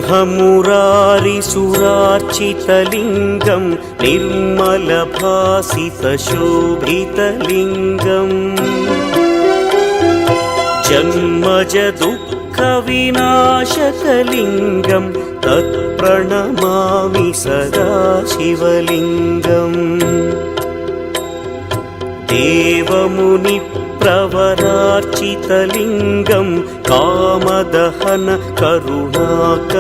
ब्रह्ममुरारिसुरार्चितलिङ्गं निर्मलभासितशोभितलिङ्गम् जन्मजदुःखविनाशकलिङ्गं तत्प्रणमामि सदा शिवलिङ्गम् देवमुनिप्रवरार्चितलिङ्गं कामदहन करुणाकरलिङ्गम्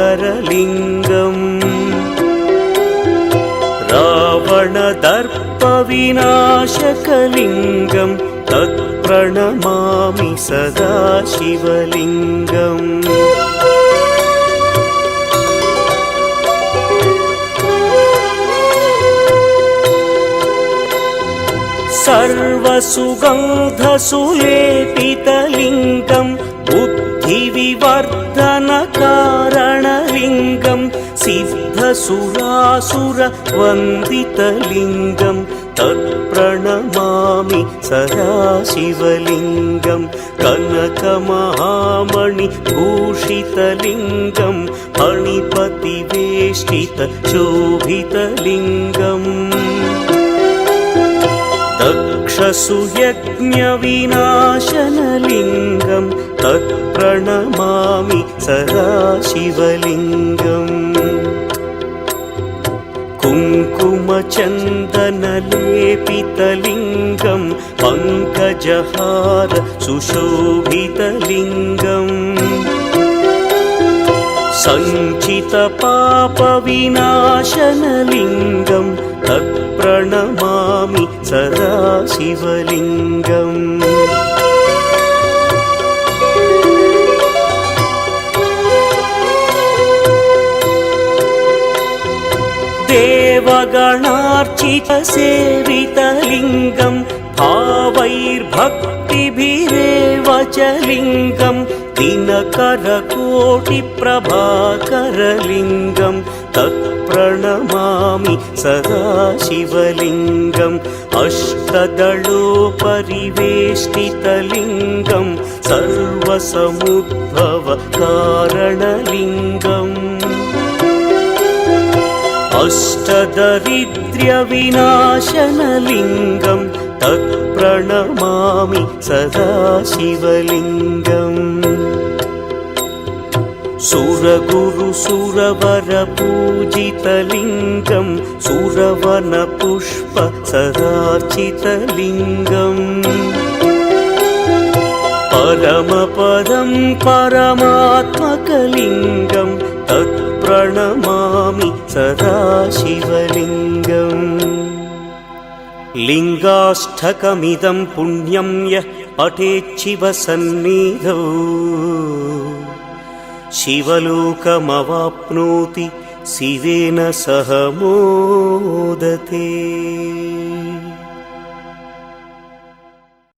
रावणदर्पविनाशकलिङ्गं तत्प्रणमामि सदा शिवलिङ्गम् सर्वसुगन्धसुलेपितलिङ्गं बुद्धिविवर्धनकारणलिङ्गं सिद्धसुरासुरवन्दितलिङ्गं तत्प्रणमामि सदा शिवलिङ्गं कनकमहामणिभूषितलिङ्गं फणिपतिवेष्टितशोभितलिङ्गम् दक्षसुयज्ञविनाशनलिङ्गं तत्प्रणमामि सदा शिवलिङ्गम् कुङ्कुमचन्दनलेपितलिङ्गं पङ्कजहार सुशोभितलिङ्गम् सञ्चितपापविनाशनलिङ्गं तत्प्रणमामि सदा शिवलिङ्गम् देवगणार्चितसेवितलिङ्गं भावैर्भक्तिभिरेव च लिङ्गं दिनकरकोटिप्रभाकरलिङ्गं तत्प्रणमामि सदा शिवलिङ्गम् अष्टदलोपरिवेष्टितलिङ्गं सर्वसमुद्भवकारणलिङ्गम् अष्टदरिद्र्यविनाशनलिङ्गं तत्प्रणमामि सदा शिवलिङ्गम् सुरगुरुसुरवरपूजितलिङ्गं सुरवनपुष्पसदार्चितलिङ्गम् परमपदं परमात्मकलिङ्गं तत्प्रणमामि सदा शिवलिङ्गम् लिङ्गाष्टकमिदं पुण्यं यः पठेच्छिवसन्निधौ शिवलोकमवाप्नोति शिवेन सह मोदते।